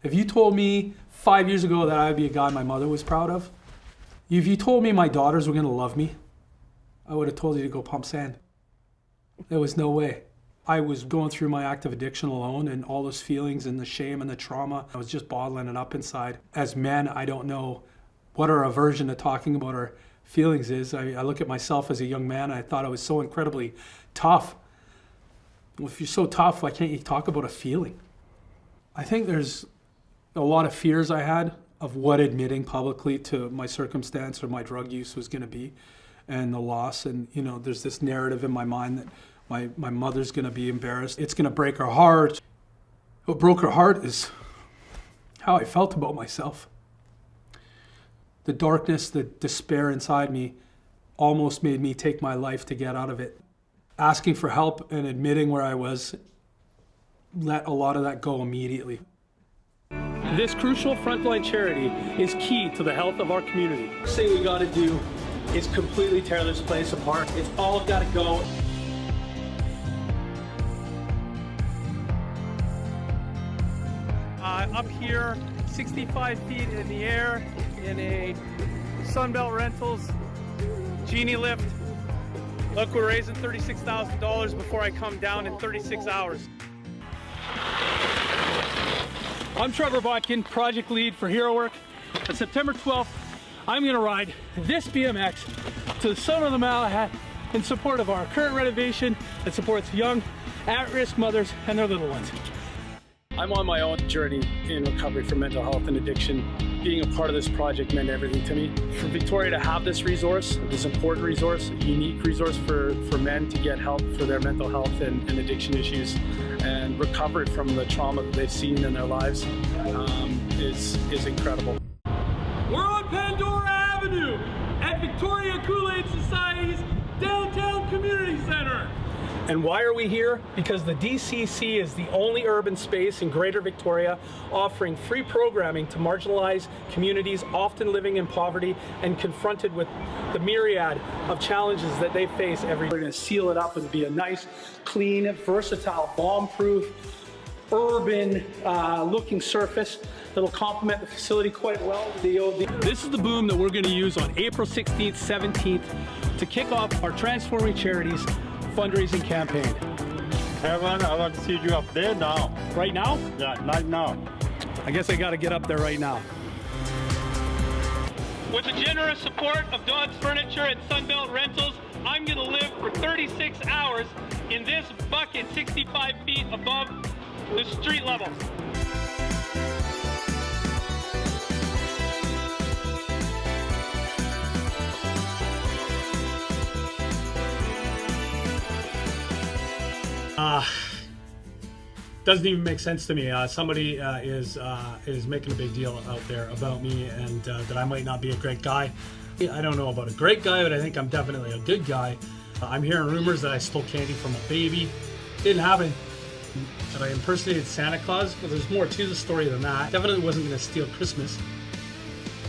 If you told me 5 years ago that I'd be a guy my mother was proud of, if you told me my daughters were gonna love me, I would have told you to go pump sand. There was no way. I was going through my active addiction alone, and all those feelings and the shame and the trauma, I was just bottling it up inside. As men, I don't know what our aversion to talking about our feelings is. I look at myself as a young man, I thought I was so incredibly tough. Well, if you're so tough, why can't you talk about a feeling? I think there's a lot of fears I had of what admitting publicly to my circumstance or my drug use was going to be, and the loss. And there's this narrative in my mind that my mother's going to be embarrassed. It's going to break her heart. What broke her heart is how I felt about myself. The darkness, the despair inside me almost made me take my life to get out of it. Asking for help and admitting where I was let a lot of that go immediately. This crucial frontline charity is key to the health of our community. The thing we gotta do is completely tear this place apart. It's all gotta go. Up here, 65 feet in the air, in a Sunbelt Rentals Genie lift. Look, we're raising $36,000 before I come down in 36 hours. I'm Trevor Botkin, project lead for Hero Work. On September 12th, I'm gonna ride this BMX to the summit of the Malahat in support of our current renovation that supports young, at-risk mothers and their little ones. I'm on my own journey in recovery from mental health and addiction. Being a part of this project meant everything to me. For Victoria to have this resource, this important resource, a unique resource for men to get help for their mental health and addiction issues and recover from the trauma that they've seen in their lives is incredible. We're on Pandora Avenue at Victoria Kool-Aid Society's Downtown Community Center. And why are we here? Because the DCC is the only urban space in Greater Victoria offering free programming to marginalized communities often living in poverty and confronted with the myriad of challenges that they face every day. We're going to seal it up and be a nice, clean, versatile, bomb-proof, urban looking surface that'll complement the facility quite well. This is the boom that we're going to use on April 16th, 17th to kick off our Transforming Charities fundraising campaign. Kevin, I want to see you up there now. Right now? Yeah, right now. I guess I got to get up there right now. With the generous support of Dodds Furniture and Sunbelt Rentals, I'm going to live for 36 hours in this bucket 65 feet above the street level. Doesn't even make sense to me. Somebody is making a big deal out there about me and that I might not be a great guy. I don't know about a great guy, but I think I'm definitely a good guy. I'm hearing rumors that I stole candy from a baby. Didn't happen. That I impersonated Santa Claus, but there's more to the story than that. Definitely wasn't going to steal Christmas.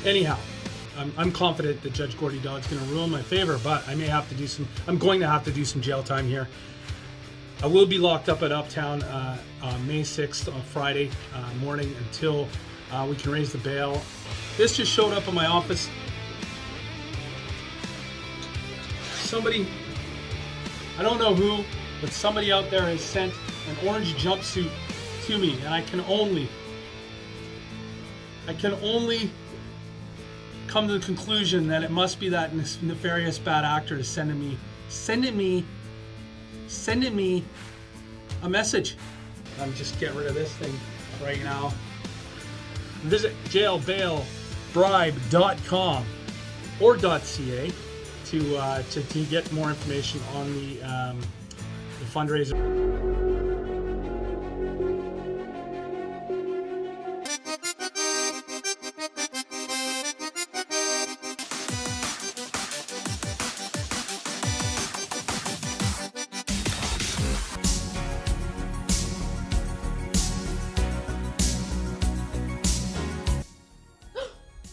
Anyhow, I'm confident that Judge Gordy Dodd's going to rule in my favor, but I'm going to have to do some jail time here. I will be locked up at Uptown on May 6th on Friday morning until we can raise the bail. This just showed up in my office. Somebody, I don't know who, but somebody out there has sent an orange jumpsuit to me, and I can only come to the conclusion that it must be that nefarious bad actor is sending me a message. I'm just getting rid of this thing right now. Visit jailbailbribe.com or .ca to get more information on the fundraiser.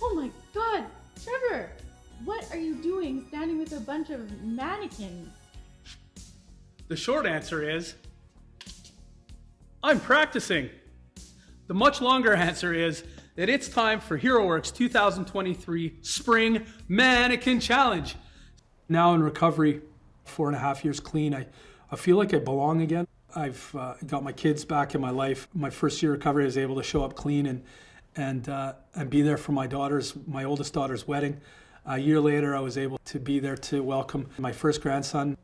Oh my God, Trevor! What are you doing standing with a bunch of mannequins? The short answer is, I'm practicing. The much longer answer is that it's time for HeroWorks 2023 Spring Mannequin Challenge. Now in recovery, 4.5 years clean, I feel like I belong again. I've got my kids back in my life. My first year of recovery, I was able to show up clean and be there for my oldest daughter's wedding. A year later, I was able to be there to welcome my first grandson.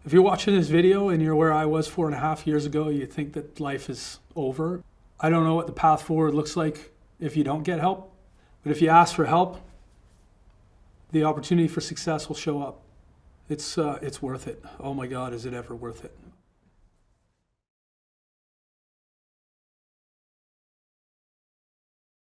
If you're watching this video and you're where I was 4.5 years ago, you think that life is over. I don't know what the path forward looks like if you don't get help, but if you ask for help, the opportunity for success will show up. It's worth it. Oh my God, is it ever worth it?